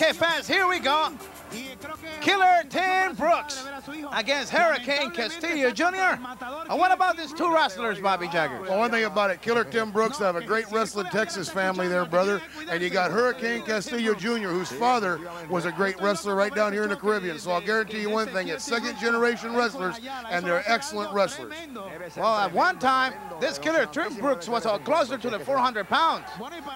Okay, fans, here we go. Killer Tim Brooks against Huracán Castillo Jr. And what about these two wrestlers, Bobby Jagger? Well, one thing about it, Killer Tim Brooks have a great wrestling Texas family there, brother. And you got Huracán Castillo Jr., whose father was a great wrestler right down here in the Caribbean. So I'll guarantee you one thing, it's second-generation wrestlers, and they're excellent wrestlers. Well, at one time, this Killer Tim Brooks was closer to the 400 pounds.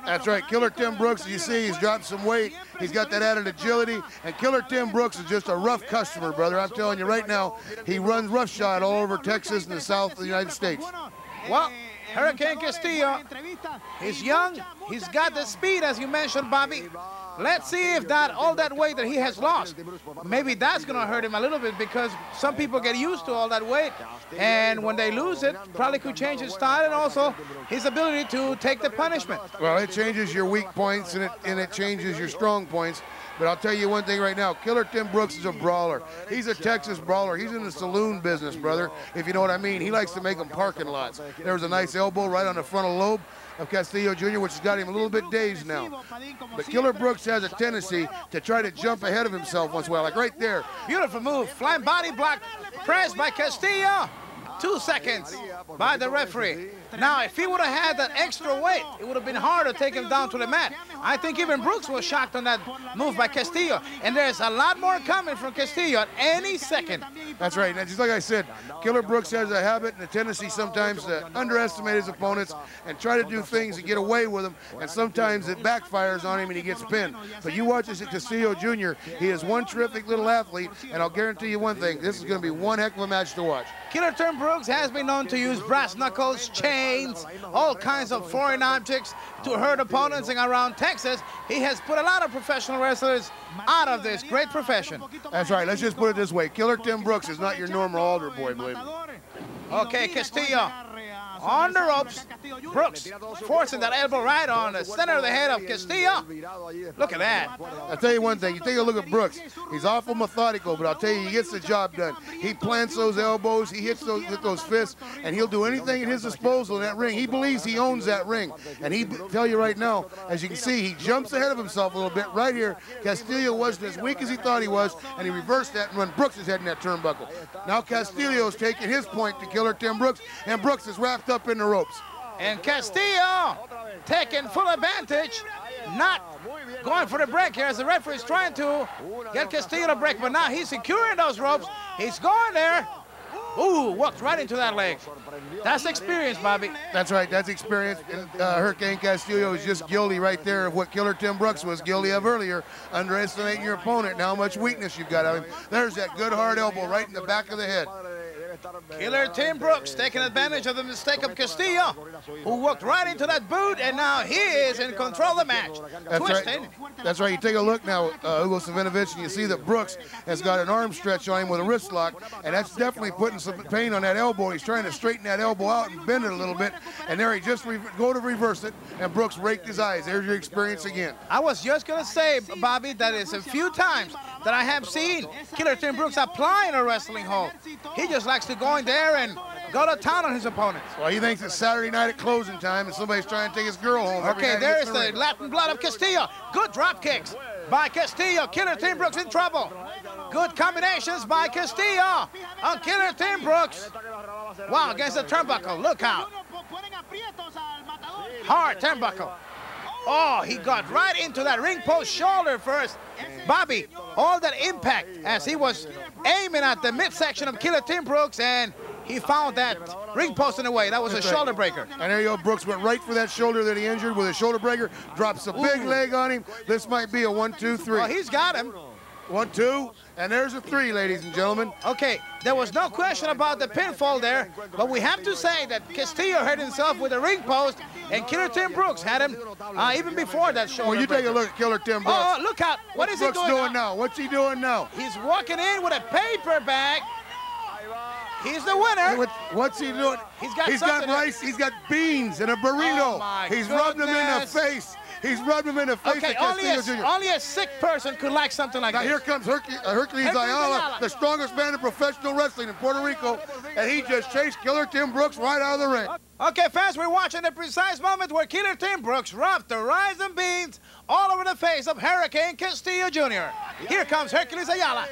That's right. Killer Tim Brooks, you see, he's dropped some weight. He's got that added agility. And Killer Tim Brooks is just a rough customer, brother. I'm telling you right now, he runs roughshod all over Texas and the south of the United States. Well, Huracán Castillo, he's young. He's got the speed, as you mentioned, Bobby. Let's see if that all that weight that he has lost, maybe that's going to hurt him a little bit, because some people get used to all that weight, and when they lose it, probably could change his style and also his ability to take the punishment. Well, it changes your weak points and it changes your strong points. But I'll tell you one thing right now, Killer Tim Brooks is a brawler. He's a Texas brawler. He's in the saloon business, brother, if you know what I mean. He likes to make them parking lots. There was a nice elbow right on the frontal lobe of Castillo Jr., which has got him a little bit dazed now. But Killer Brooks has a tendency to try to jump ahead of himself once in a while, like right there. Beautiful move. Flying body block pressed by Castillo. 2 seconds by the referee. Now, if he would have had that extra weight, it would have been hard to take him down to the mat. I think even Brooks was shocked on that move by Castillo. And there's a lot more coming from Castillo at any second. That's right. And just like I said, Killer Brooks has a habit and a tendency sometimes to underestimate his opponents and try to do things and get away with them. And sometimes it backfires on him and he gets pinned. But you watch this at Castillo Jr., he is one terrific little athlete. And I'll guarantee you one thing, this is going to be one heck of a match to watch. Killer Tim Brooks has been known to use brass knuckles, chains, all kinds of foreign objects to hurt opponents. And around Texas, he has put a lot of professional wrestlers out of this great profession. That's right. Let's just put it this way. Killer Tim Brooks is not your normal altar boy, believe me. Okay, Castillo on the ropes. Brooks forcing that elbow right on the center of the head of Castillo. Look at that. I'll tell you one thing. You take a look at Brooks. He's awful methodical, but I'll tell you, he gets the job done. He plants those elbows, he hits those with those fists, and he'll do anything at his disposal in that ring. He believes he owns that ring. And he tell you right now, as you can see, he jumps ahead of himself a little bit right here. Castillo wasn't as weak as he thought he was, and he reversed that and run Brooks' head in that turnbuckle. Now Castillo's taking his point to Killer Tim Brooks, and Brooks is wrapped up in the ropes. And Castillo taking full advantage, not going for the break here as the referee is trying to get Castillo to break, but now he's securing those ropes. He's going there. Ooh, walked right into that leg. That's experience, Bobby. That's right, that's experience. And Huracán Castillo is just guilty right there of what Killer Tim Brooks was guilty of earlier, underestimating your opponent and how much weakness you've got out of him. There's that good hard elbow right in the back of the head. Killer Tim Brooks taking advantage of the mistake of Castillo, who walked right into that boot, and now he is in control of the match. That's Twisted. right. That's right. You take a look now, Hugo Savinovich, and you see that Brooks has got an arm stretch on him with a wrist lock, and that's definitely putting some pain on that elbow. He's trying to straighten that elbow out and bend it a little bit, and there he just go to reverse it, and Brooks raked his eyes. There's your experience again. I was just going to say, Bobby, that is a few times that I have seen Killer Tim Brooks applying a wrestling hold. He just likes to go in there and go to town on his opponents. Well, he thinks it's Saturday night at closing time and somebody's trying to take his girl home. Okay, there's the Latin blood of Castillo. Good drop kicks by Castillo. Killer Tim Brooks in trouble. Good combinations by Castillo on Killer Tim Brooks. Wow, against the turnbuckle. Look out. Hard turnbuckle. Oh, he got right into that ring post shoulder first. Bobby, all that impact as he was aiming at the midsection of Killer Tim Brooks, and he found that ring post in the way. That was a shoulder breaker. And there you go. Brooks went right for that shoulder that he injured with a shoulder breaker, drops a big leg on him. This might be a 1, 2, 3. Well, he's got him. 1, 2, and there's a 3, ladies and gentlemen. Okay, there was no question about the pinfall there, but we have to say that Castillo hurt himself with a ring post, and Killer Tim Brooks had him even before that shoulder Well, you breaker. take a look at Killer Tim Brooks. Oh, look out. What is he doing now? What's he doing now? He's walking in with a paper bag. He's the winner. What's he doing? He's got rice, he's got beans and a burrito. Oh, he's rubbed him in the face. He's rubbed him in the face. Okay, only a sick person could like something like now this. Here comes Hercules Ayala, the strongest man in professional wrestling in Puerto Rico, and he just chased Killer Tim Brooks right out of the ring. Okay, fans, we're watching the precise moment where Killer Tim Brooks rubbed the rice and beans all over the the face of Huracán Castillo Jr. Here comes Hercules Ayala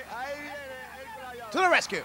to the rescue.